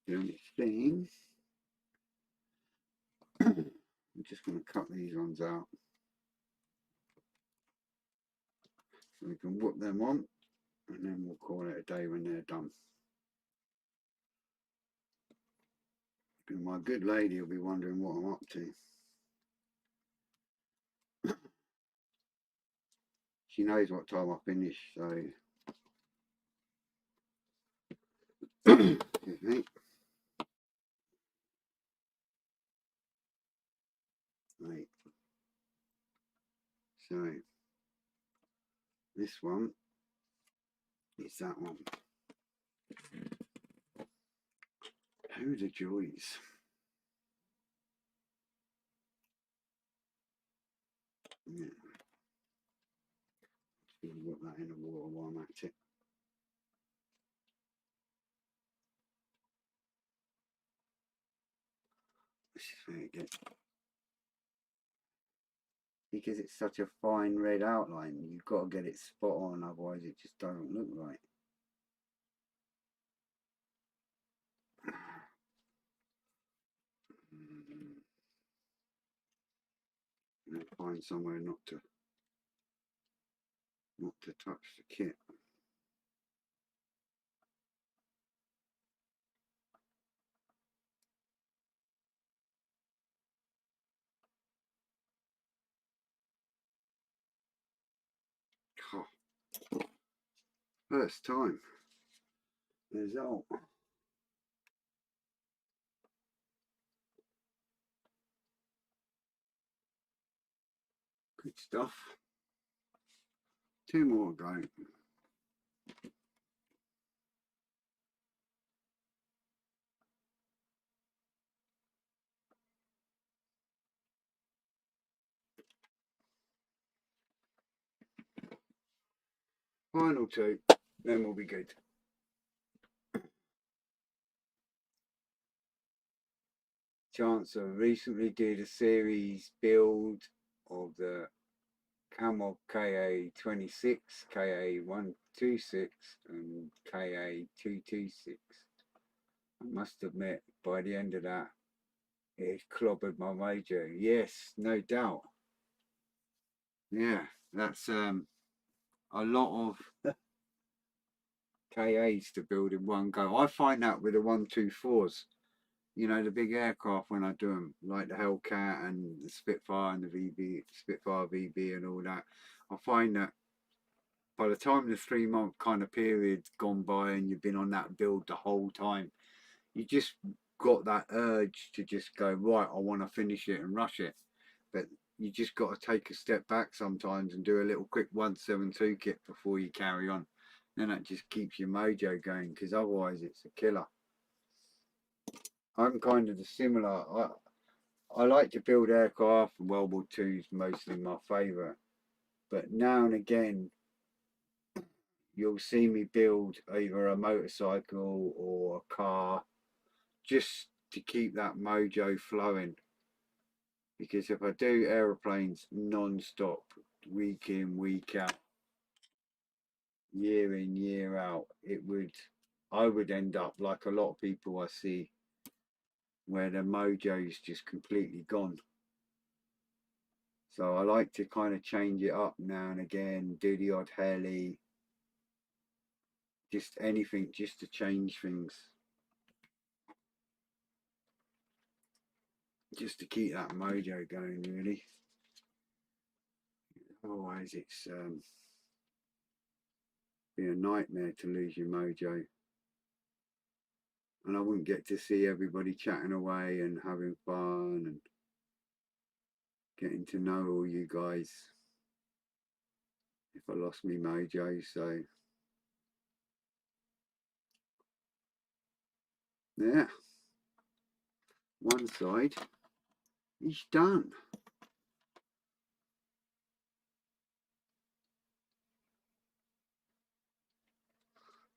doing its thing, I'm just going to cut these ones out so we can whoop them on, and then we'll call it a day when they're done. And my good lady will be wondering what I'm up to. She knows what time I finish, so excuse me. Right. So this one is that one. Who the joys? Yeah. Just gonna whip that in the water while I'm at it. This is very good. Because it's such a fine red outline, you've got to get it spot on, otherwise it just doesn't look right. And find somewhere not to touch the kit. Oh, first time. Result. Good stuff. 2 more go. Final 2, then we'll be good. Chancellor recently did a series build of the Camel KA26, KA126 and KA226. I must admit, by the end of that, it clobbered my major. Yes, no doubt. Yeah, that's a lot of KAs to build in one go. I find that with the 124s, you know, the big aircraft when I do them, like the Hellcat and the Spitfire and the VB, Spitfire VB and all that, I find that by the time the 3-month kind of period's gone by and you've been on that build the whole time, you just got that urge to just go, right, I want to finish it and rush it. But you just got to take a step back sometimes and do a little quick 172 kit before you carry on. Then that just keeps your mojo going, because otherwise it's a killer. I'm kind of the similar. I like to build aircraft, and World War II is mostly my favourite. But now and again, you'll see me build either a motorcycle or a car just to keep that mojo flowing. Because if I do aeroplanes non-stop, week in, week out, year in, year out, I would end up like a lot of people I see where the mojo's just completely gone. So I like to kind of change it up now and again, do the odd heli, just anything just to change things. Just to keep that mojo going, really. Otherwise it's be a nightmare to lose your mojo. And I wouldn't get to see everybody chatting away and having fun and getting to know all you guys if I lost me mojo. So yeah, one side is done.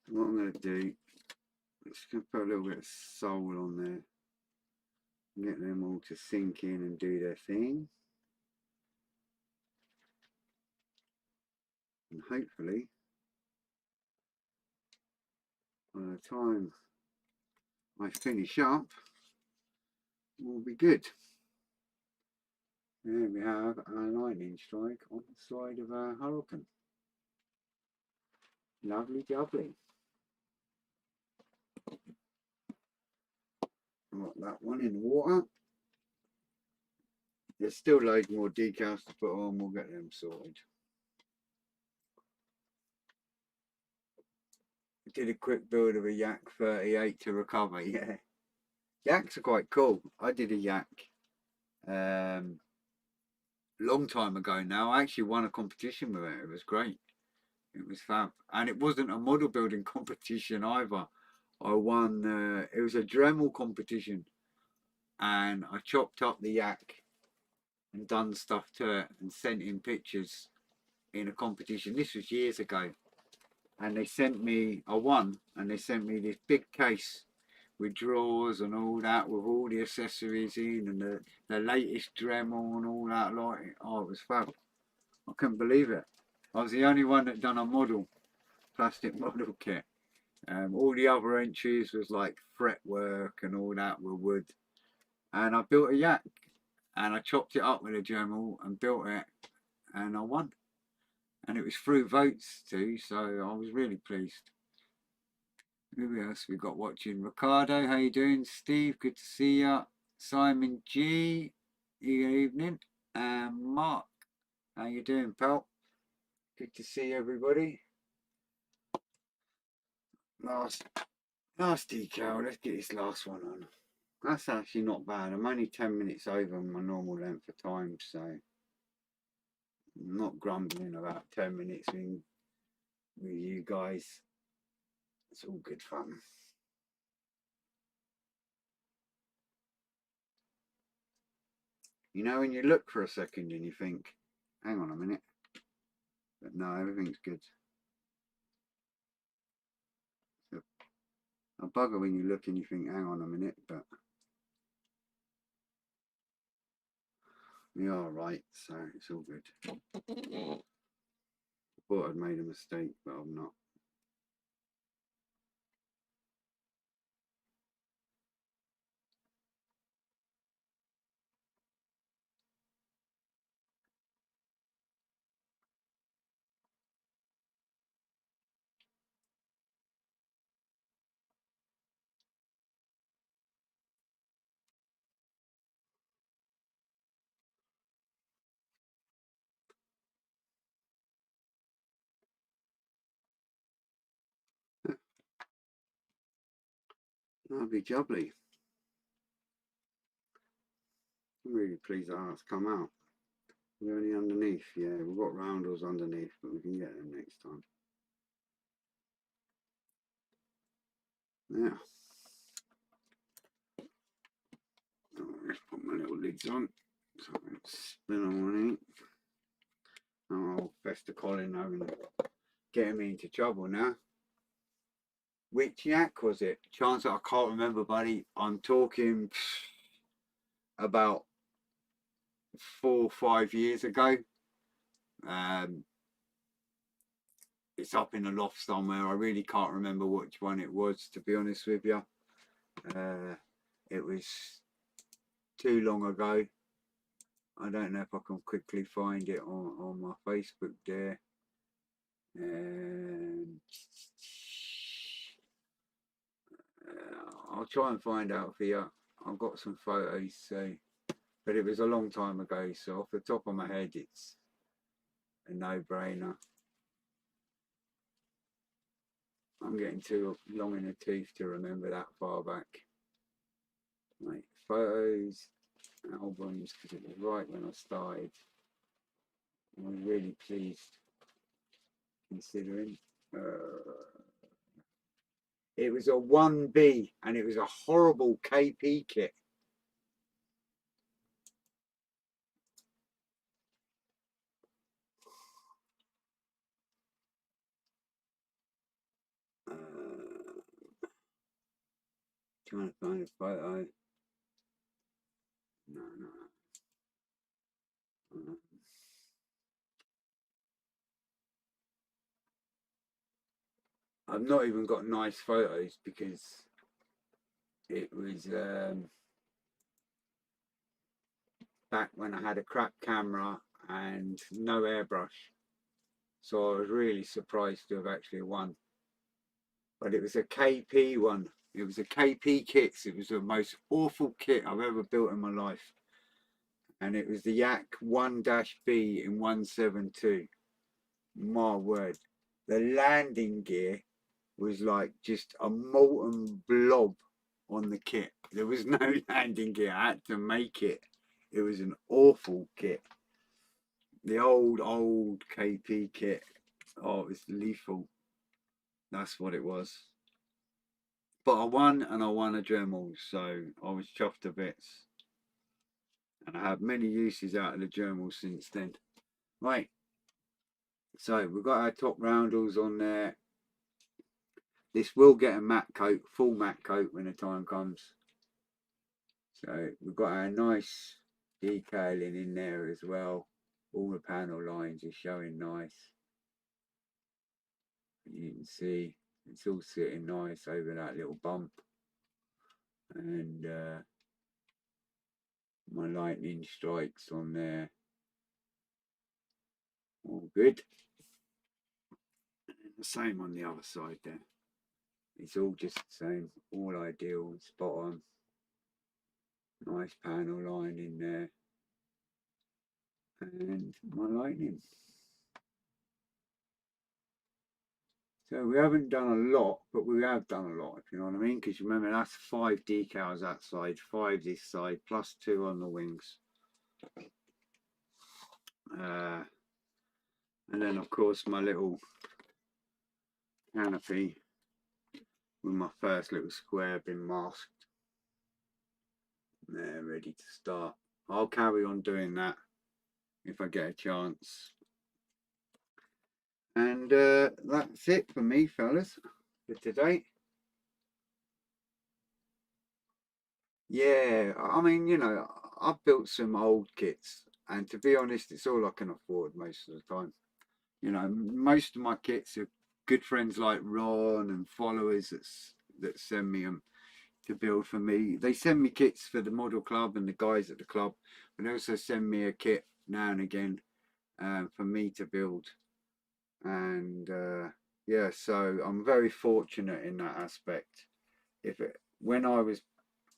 What I'm going to do, I'm just going to put a little bit of soul on there, get them all to sink in and do their thing, and hopefully by the time I finish up, we'll be good. There we have our lightning strike on the side of our hurricane. Lovely jubbly. Got that one in the water. There's still loads more decals to put on, we'll get them sorted. Did a quick build of a Yak 38 to recover, yeah. Yaks are quite cool. I did a Yak long time ago now. I actually won a competition with it. It was great. It was fab. And it wasn't a model building competition either. I won, it was a Dremel competition. And I chopped up the Yak and done stuff to it and sent in pictures in a competition. This was years ago. And they sent me, I won, and they sent me this big case with drawers and all that, with all the accessories in and the latest Dremel and all that. Like, oh, it was fab. I couldn't believe it. I was the only one that done a model, plastic model kit. All the other entries was like fretwork and all that were wood. And I built a Yak, and I chopped it up with a Dremel and built it, and I won. And it was through votes too, so I was really pleased. Who else we got watching? Ricardo, how you doing? Steve, good to see you. Simon G, good evening. And Mark, how you doing, pal? Good to see everybody. Last decal, let's get this last one on. That's actually not bad. I'm only 10 minutes over my normal length of time, so I'm not grumbling about 10 minutes with you guys. It's all good fun. You know, when you look for a second and you think, hang on a minute, but no, everything's good. So, a bugger when you look and you think, hang on a minute, but we are right, so it's all good. I thought I'd made a mistake, but I'm not. That'd be jubbly. I'm really pleased that that's come out. Are there any underneath? Yeah, we've got roundels underneath, but we can get them next time. Yeah. Oh, let's put my little lids on. So spin on it. Oh, Fester Colin having getting me into trouble now. which yak was it? Chance I can't remember, buddy. I'm talking about 4 or 5 years ago. It's up in a loft somewhere. I really can't remember which one it was, to be honest with you. It was too long ago. I don't know if I can quickly find it on my Facebook there. I'll try and find out for you. I've got some photos, so, but it was a long time ago, so off the top of my head, it's a no-brainer. I'm getting too long in the tooth to remember that far back. Right, photos, albums, because it was right when I started. I was really pleased, considering. It was a 1B, and it was a horrible KP kit. Trying to find a photo. No. I've not even got nice photos because it was back when I had a crap camera and no airbrush. So I was really surprised to have actually won. But it was a KP one. It was a KP kit. It was the most awful kit I've ever built in my life. And it was the Yak 1-B in 172. My word. The landing gear was like just a molten blob on the kit. There was no landing gear. I had to make it. It was an awful kit. The old KP kit. Oh, it was lethal. That's what it was. But I won, and I won a Dremel, so I was chuffed to bits. And I had many uses out of the Dremel since then. Right. So we've got our top roundels on there. This will get a matte coat, full matte coat when the time comes. So we've got our nice detailing in there as well. All the panel lines are showing nice. You can see it's all sitting nice over that little bump. And my lightning strikes on there. All good. And the same on the other side there. It's all just the same, all ideal, spot on. Nice panel line in there. And my lightning. So we haven't done a lot, but we have done a lot, if you know what I mean. Because remember, that's 5 decals that side, 5 this side, plus 2 on the wings. And then, of course, my little canopy with my first little square been masked. They're ready to start. I'll carry on doing that if I get a chance. And that's it for me, fellas, for today. Yeah, I mean, you know, I've built some old kits, and to be honest, it's all I can afford most of the time. You know, most of my kits are good friends like Ron and followers that send me them to build for me. They send me kits for the model club and the guys at the club, but they also send me a kit now and again for me to build. And yeah, so I'm very fortunate in that aspect. When I was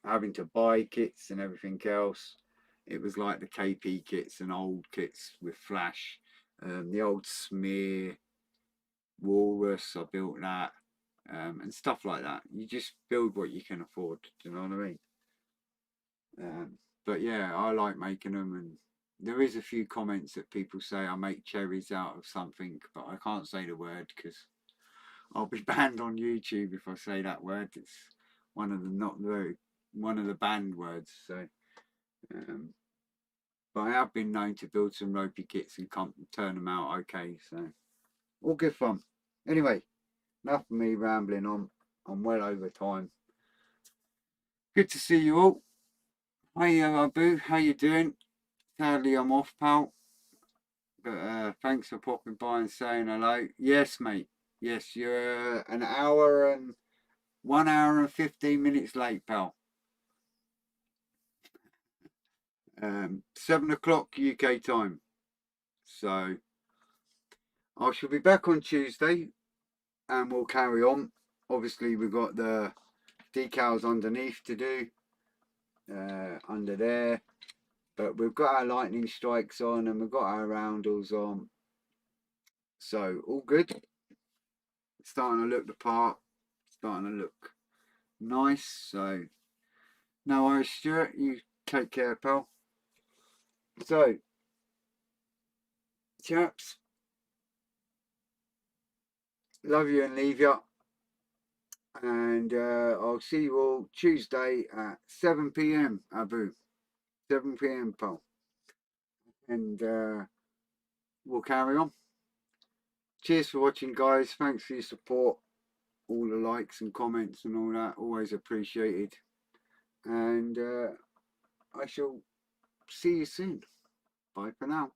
having to buy kits and everything else, it was like the KP kits and old kits with flash, the old smear walrus, I built that, and stuff like that. You just build what you can afford, do you know what I mean? But yeah, I like making them, and there is a few comments that people say I make cherries out of something, but I can't say the word because I'll be banned on YouTube if I say that word. It's one of the banned words. So, but I have been known to build some ropey kits and turn them out okay. So, all good fun. Anyway, enough of me rambling on. I'm well over time. Good to see you all. Hey Abu, how you doing? Sadly I'm off, pal. But thanks for popping by and saying hello. Yes, mate. Yes, you're an hour and 1 hour and 15 minutes late, pal. 7 o'clock UK time. So I shall be back on Tuesday and we'll carry on. Obviously, we've got the decals underneath to do, under there. But we've got our lightning strikes on and we've got our roundels on. So all good. Starting to look the part. Starting to look nice. So no worries, Stuart. You take care, pal. So, chaps, love you and leave you. And I'll see you all Tuesday at 7 p.m. Abu. 7 p.m. pal. And we'll carry on. Cheers for watching, guys. Thanks for your support. All the likes and comments and all that. Always appreciated. And I shall see you soon. Bye for now.